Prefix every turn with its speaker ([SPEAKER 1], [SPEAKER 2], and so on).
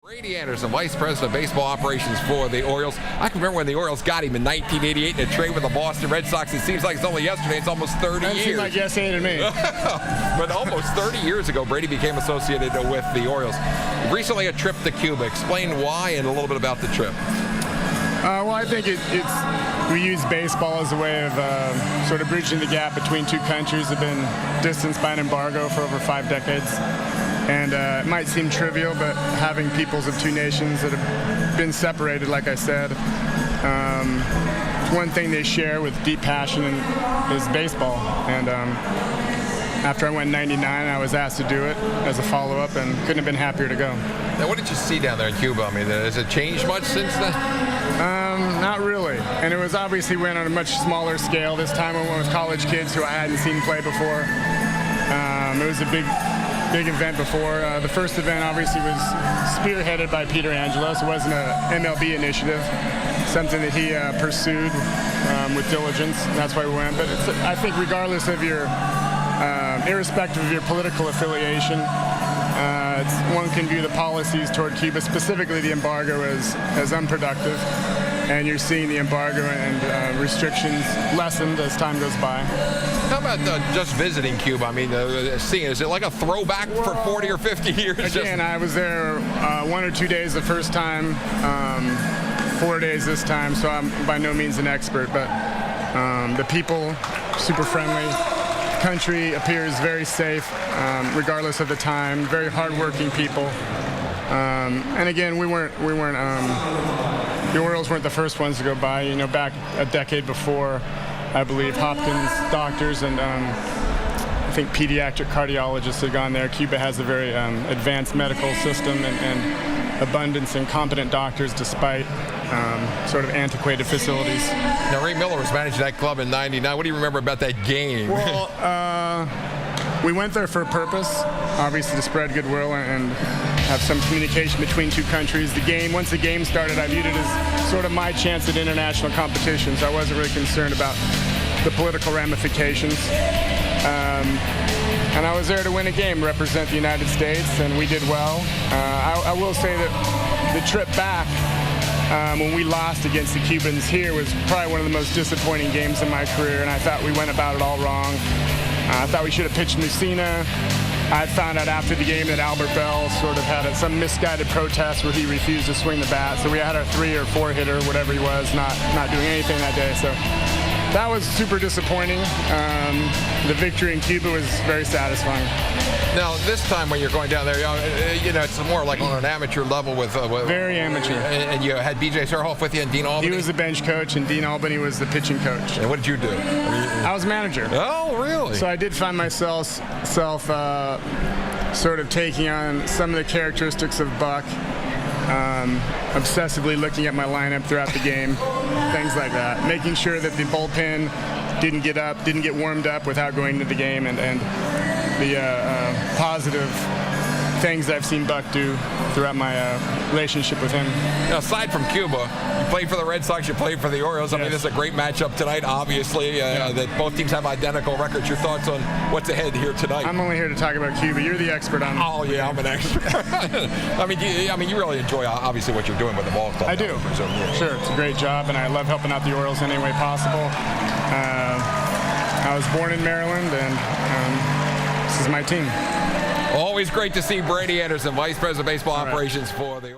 [SPEAKER 1] Brady Anderson, Vice President of Baseball Operations for the Orioles. I can remember when the Orioles got him in 1988 in a trade with the Boston Red Sox. It seems like it's only yesterday. It's almost 30 years.
[SPEAKER 2] That seems like yesterday to me.
[SPEAKER 1] But almost 30 years ago, Brady became associated with the Orioles. Recently, a trip to Cuba. Explain why and a little bit about the trip.
[SPEAKER 2] Well, I think we use baseball as a way of sort of bridging the gap between two countries that have been distanced by an embargo for over 5 decades. And it might seem trivial, but having peoples of two nations that have been separated, like I said, one thing they share with deep passion is baseball. And after I went in '99, I was asked to do it as a follow-up and couldn't have been happier to go.
[SPEAKER 1] Now, what did you see down there in Cuba? I mean, has it changed much since then?
[SPEAKER 2] Not really. And it was obviously went on a much smaller scale. This time I went with college kids who I hadn't seen play before. It was a big event before. The first event obviously was spearheaded by Peter Angelo, so it wasn't an MLB initiative, something that he pursued with diligence. That's why we went. But I think regardless of your, irrespective of your political affiliation, one can view the policies toward Cuba, specifically the embargo, as unproductive. And you're seeing the embargo and restrictions lessened as time goes by.
[SPEAKER 1] How about just visiting Cuba? I mean, seeing, is it like a throwback for 40 or 50 years?
[SPEAKER 2] Again, I was there 1 or 2 days the first time, 4 days this time, so I'm by no means an expert, but the people, super friendly. Country appears very safe, regardless of the time. Very hardworking people. And again, the Orioles weren't the first ones to go by. You know, back a decade before, I believe Hopkins doctors and I think pediatric cardiologists had gone there. Cuba has a very advanced medical system and abundance and competent doctors despite sort of antiquated facilities.
[SPEAKER 1] Now, Ray Miller was managing that club in '99. What do you remember about that game?
[SPEAKER 2] Well, we went there for a purpose, obviously to spread goodwill and have some communication between two countries. Once the game started, I viewed it as sort of my chance at international competition, so I wasn't really concerned about the political ramifications. And I was there to win a game, represent the United States, and we did well. I will say that the trip back, when we lost against the Cubans here, was probably one of the most disappointing games in my career, and I thought we went about it all wrong. I thought we should have pitched Mussina. I found out after the game that Albert Bell sort of had some misguided protest where he refused to swing the bat. So we had our 3 or 4 hitter, whatever he was, not doing anything that day. So that was super disappointing. The victory in Cuba was very satisfying.
[SPEAKER 1] Now, this time when you're going down there, you know, it's more like on an amateur level with
[SPEAKER 2] very amateur.
[SPEAKER 1] And you had B.J. Surhoff with you and Dean Albany?
[SPEAKER 2] He was the bench coach, and Dean Albany was the pitching coach.
[SPEAKER 1] And what did you do?
[SPEAKER 2] I was manager.
[SPEAKER 1] Oh, really?
[SPEAKER 2] So I did find myself sort of taking on some of the characteristics of Buck, obsessively looking at my lineup throughout the game, things like that, making sure that the bullpen didn't get warmed up without going into the game, and the positive things I've seen Buck do throughout my relationship with him.
[SPEAKER 1] Now, aside from Cuba, you played for the Red Sox, you played for the Orioles. I mean, this is a great matchup tonight, obviously, that both teams have identical records. Your thoughts on what's ahead here tonight?
[SPEAKER 2] I'm only here to talk about Cuba. You're the expert on it.
[SPEAKER 1] Oh, yeah, I'm an expert. I mean, you really enjoy, obviously, what you're doing with the ball club.
[SPEAKER 2] I do. Sure, it's a great job, and I love helping out the Orioles any way possible. I was born in Maryland, and this is my team.
[SPEAKER 1] Always great to see Brady Anderson, Vice President of Baseball Operations for the